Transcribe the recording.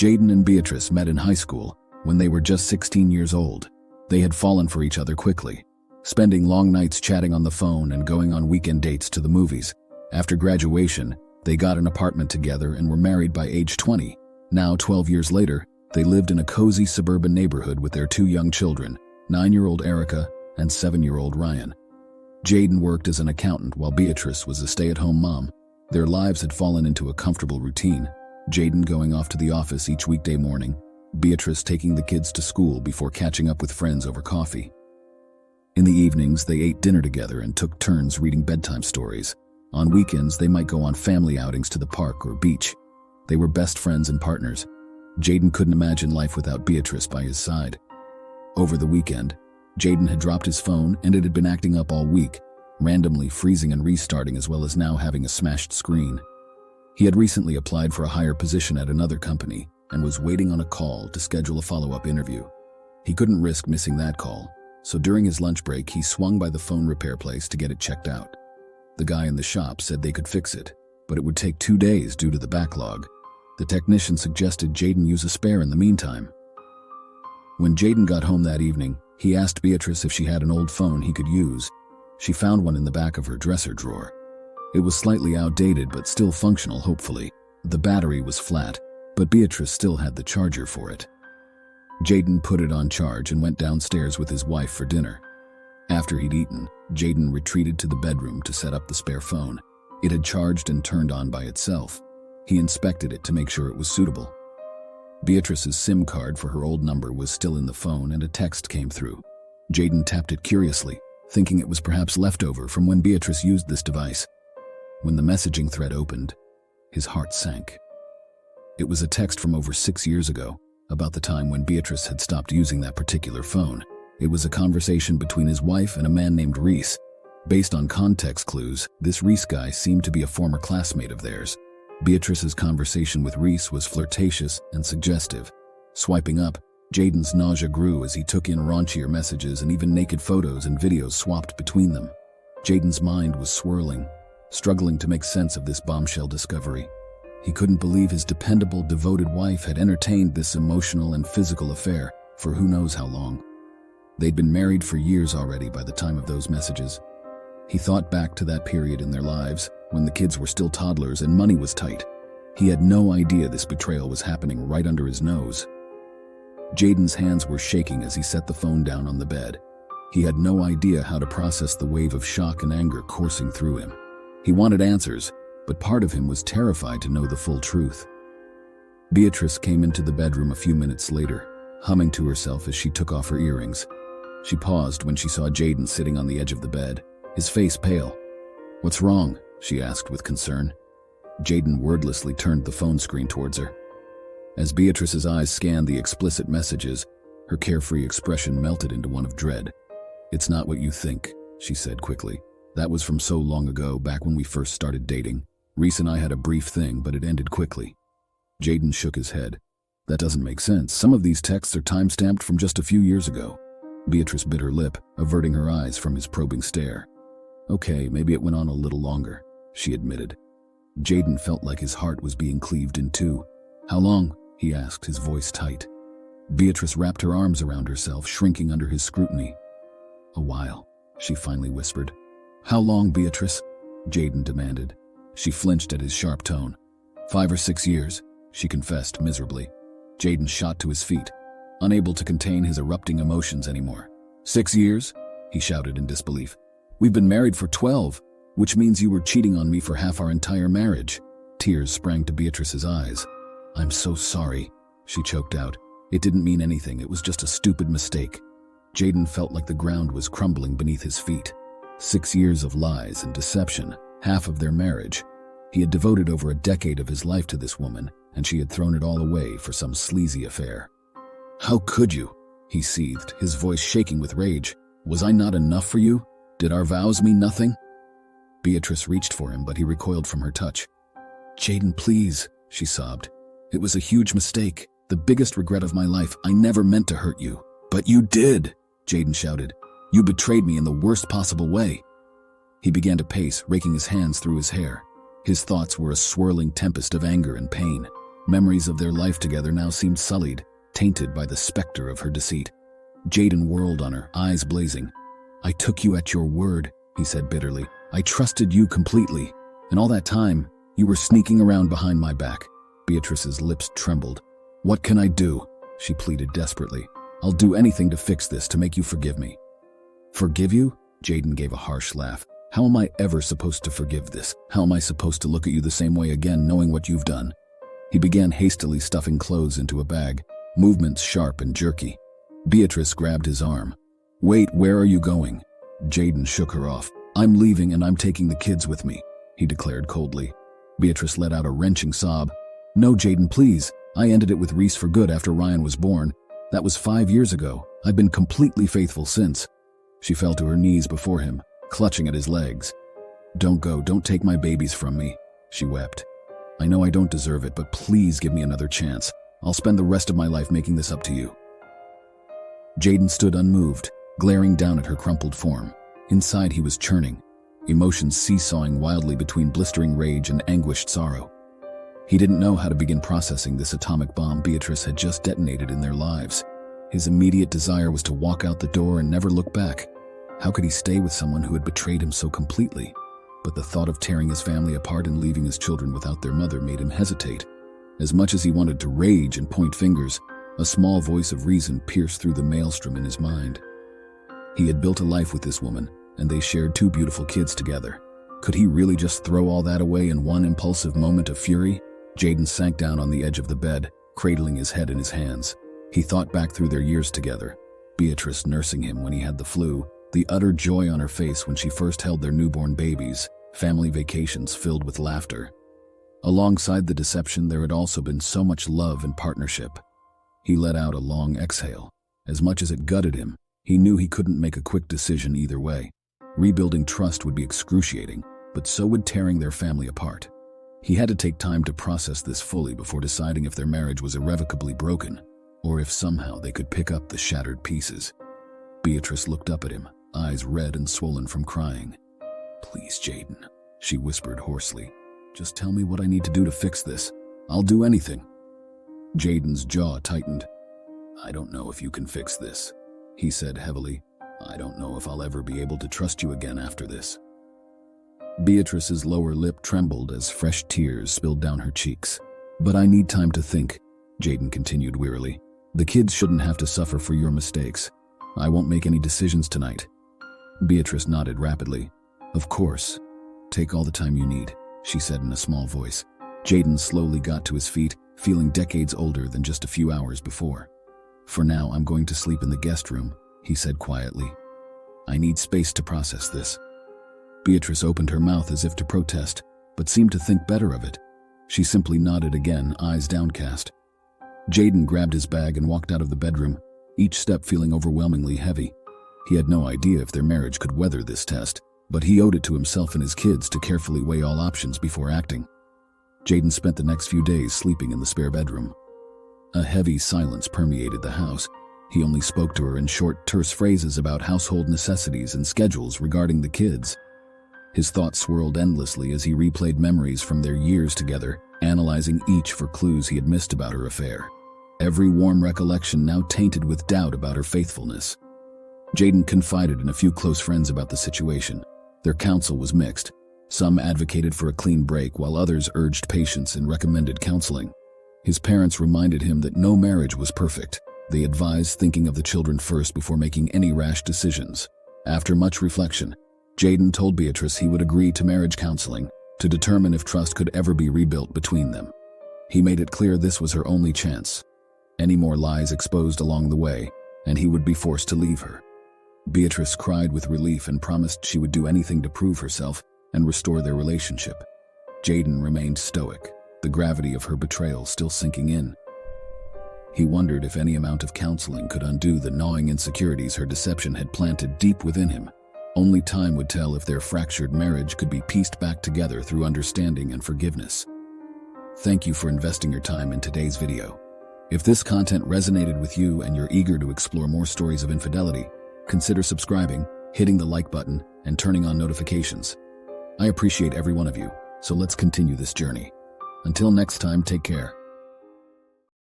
Jayden and Beatrice met in high school when they were just 16 years old. They had fallen for each other quickly, spending long nights chatting on the phone and going on weekend dates to the movies. After graduation, they got an apartment together and were married by age 20. Now, 12 years later, they lived in a cozy suburban neighborhood with their 2 young children, 9-year-old Erica and 7-year-old Ryan. Jayden worked as an accountant while Beatrice was a stay-at-home mom. Their lives had fallen into a comfortable routine, Jayden going off to the office each weekday morning, Beatrice taking the kids to school before catching up with friends over coffee. In the evenings, they ate dinner together and took turns reading bedtime stories. On weekends, they might go on family outings to the park or beach. They were best friends and partners. Jayden couldn't imagine life without Beatrice by his side. Over the weekend, Jayden had dropped his phone and it had been acting up all week, randomly freezing and restarting, as well as now having a smashed screen. He had recently applied for a higher position at another company and was waiting on a call to schedule a follow-up interview. He couldn't risk missing that call, so during his lunch break he swung by the phone repair place to get it checked out. The guy in the shop said they could fix it, but it would take 2 days due to the backlog. The technician suggested Jayden use a spare in the meantime. When Jayden got home that evening, he asked Beatrice if she had an old phone he could use. She found one in the back of her dresser drawer. It was slightly outdated but still functional, hopefully. The battery was flat, but Beatrice still had the charger for it. Jayden put it on charge and went downstairs with his wife for dinner. After he'd eaten, Jayden retreated to the bedroom to set up the spare phone. It had charged and turned on by itself. He inspected it to make sure it was suitable. Beatrice's SIM card for her old number was still in the phone and a text came through. Jayden tapped it curiously, thinking it was perhaps leftover from when Beatrice used this device. When the messaging thread opened, his heart sank. It was a text from over 6 years ago, about the time when Beatrice had stopped using that particular phone. It was a conversation between his wife and a man named Reese. Based on context clues, this Reese guy seemed to be a former classmate of theirs. Beatrice's conversation with Reese was flirtatious and suggestive. Swiping up, Jayden's nausea grew as he took in raunchier messages and even naked photos and videos swapped between them. Jayden's mind was swirling, struggling to make sense of this bombshell discovery. He couldn't believe his dependable, devoted wife had entertained this emotional and physical affair for who knows how long. They'd been married for years already by the time of those messages. He thought back to that period in their lives when the kids were still toddlers and money was tight. He had no idea this betrayal was happening right under his nose. Jayden's hands were shaking as he set the phone down on the bed. He had no idea how to process the wave of shock and anger coursing through him. He wanted answers, but part of him was terrified to know the full truth. Beatrice came into the bedroom a few minutes later, humming to herself as she took off her earrings. She paused when she saw Jayden sitting on the edge of the bed, his face pale. "What's wrong?" she asked with concern. Jayden wordlessly turned the phone screen towards her. As Beatrice's eyes scanned the explicit messages, her carefree expression melted into one of dread. "It's not what you think," she said quickly. "That was from so long ago, back when we first started dating. Reese and I had a brief thing, but it ended quickly." Jayden shook his head. "That doesn't make sense. Some of these texts are time-stamped from just a few years ago." Beatrice bit her lip, averting her eyes from his probing stare. "Okay, maybe it went on a little longer," she admitted. Jayden felt like his heart was being cleaved in two. "How long?" he asked, his voice tight. Beatrice wrapped her arms around herself, shrinking under his scrutiny. "A while," she finally whispered. "How long, Beatrice?" Jayden demanded. She flinched at his sharp tone. 5 or 6 years, she confessed miserably. Jayden shot to his feet, unable to contain his erupting emotions anymore. 6 years? He shouted in disbelief. "We've been married for 12, which means you were cheating on me for half our entire marriage." Tears sprang to Beatrice's eyes. "I'm so sorry," she choked out. "It didn't mean anything, it was just a stupid mistake." Jayden felt like the ground was crumbling beneath his feet. 6 years of lies and deception, half of their marriage. He had devoted over a decade of his life to this woman, and she had thrown it all away for some sleazy affair. "How could you?" he seethed, his voice shaking with rage. "Was I not enough for you? Did our vows mean nothing?" Beatrice reached for him, but he recoiled from her touch. "Jayden, please," she sobbed. "It was a huge mistake, the biggest regret of my life. I never meant to hurt you." "But you did," Jayden shouted. "You betrayed me in the worst possible way." He began to pace, raking his hands through his hair. His thoughts were a swirling tempest of anger and pain. Memories of their life together now seemed sullied, tainted by the specter of her deceit. Jayden whirled on her, eyes blazing. "I took you at your word," he said bitterly. "I trusted you completely. And all that time, you were sneaking around behind my back." Beatrice's lips trembled. "What can I do?" she pleaded desperately. "I'll do anything to fix this, to make you forgive me." "Forgive you?" Jayden gave a harsh laugh. "How am I ever supposed to forgive this? How am I supposed to look at you the same way again, knowing what you've done?" He began hastily stuffing clothes into a bag, movements sharp and jerky. Beatrice grabbed his arm. "Wait, where are you going?" Jayden shook her off. "I'm leaving and I'm taking the kids with me," he declared coldly. Beatrice let out a wrenching sob. "No, Jayden, please. I ended it with Reese for good after Ryan was born. That was 5 years ago. I've been completely faithful since." She fell to her knees before him, clutching at his legs. "Don't go, don't take my babies from me," she wept. "I know I don't deserve it, but please give me another chance. I'll spend the rest of my life making this up to you." Jayden stood unmoved, glaring down at her crumpled form. Inside he was churning, emotions seesawing wildly between blistering rage and anguished sorrow. He didn't know how to begin processing this atomic bomb Beatrice had just detonated in their lives. His immediate desire was to walk out the door and never look back. How could he stay with someone who had betrayed him so completely? But the thought of tearing his family apart and leaving his children without their mother made him hesitate. As much as he wanted to rage and point fingers, a small voice of reason pierced through the maelstrom in his mind. He had built a life with this woman, and they shared 2 beautiful kids together. Could he really just throw all that away in one impulsive moment of fury? Jayden sank down on the edge of the bed, cradling his head in his hands. He thought back through their years together. Beatrice nursing him when he had the flu, the utter joy on her face when she first held their newborn babies, family vacations filled with laughter. Alongside the deception, there had also been so much love and partnership. He let out a long exhale. As much as it gutted him, he knew he couldn't make a quick decision either way. Rebuilding trust would be excruciating, but so would tearing their family apart. He had to take time to process this fully before deciding if their marriage was irrevocably broken, or if somehow they could pick up the shattered pieces. Beatrice looked up at him, eyes red and swollen from crying. "Please, Jayden," she whispered hoarsely. "Just tell me what I need to do to fix this. I'll do anything." Jayden's jaw tightened. "I don't know if you can fix this," he said heavily. "I don't know if I'll ever be able to trust you again after this." Beatrice's lower lip trembled as fresh tears spilled down her cheeks. "But I need time to think," Jayden continued wearily. "The kids shouldn't have to suffer for your mistakes. I won't make any decisions tonight." Beatrice nodded rapidly. "Of course. Take all the time you need," she said in a small voice. Jayden slowly got to his feet, feeling decades older than just a few hours before. "For now, I'm going to sleep in the guest room," he said quietly. "I need space to process this." Beatrice opened her mouth as if to protest, but seemed to think better of it. She simply nodded again, eyes downcast. Jayden grabbed his bag and walked out of the bedroom, each step feeling overwhelmingly heavy. He had no idea if their marriage could weather this test, but he owed it to himself and his kids to carefully weigh all options before acting. Jayden spent the next few days sleeping in the spare bedroom. A heavy silence permeated the house. He only spoke to her in short, terse phrases about household necessities and schedules regarding the kids. His thoughts swirled endlessly as he replayed memories from their years together, analyzing each for clues he had missed about her affair. Every warm recollection now tainted with doubt about her faithfulness. Jayden confided in a few close friends about the situation. Their counsel was mixed. Some advocated for a clean break, while others urged patience and recommended counseling. His parents reminded him that no marriage was perfect. They advised thinking of the children first before making any rash decisions. After much reflection, Jayden told Beatrice he would agree to marriage counseling to determine if trust could ever be rebuilt between them. He made it clear this was her only chance. Any more lies exposed along the way, and he would be forced to leave her. Beatrice cried with relief and promised she would do anything to prove herself and restore their relationship. Jayden remained stoic, the gravity of her betrayal still sinking in. He wondered if any amount of counseling could undo the gnawing insecurities her deception had planted deep within him. Only time would tell if their fractured marriage could be pieced back together through understanding and forgiveness. Thank you for investing your time in today's video. If this content resonated with you and you're eager to explore more stories of infidelity, consider subscribing, hitting the like button, and turning on notifications. I appreciate every one of you, so let's continue this journey. Until next time, take care.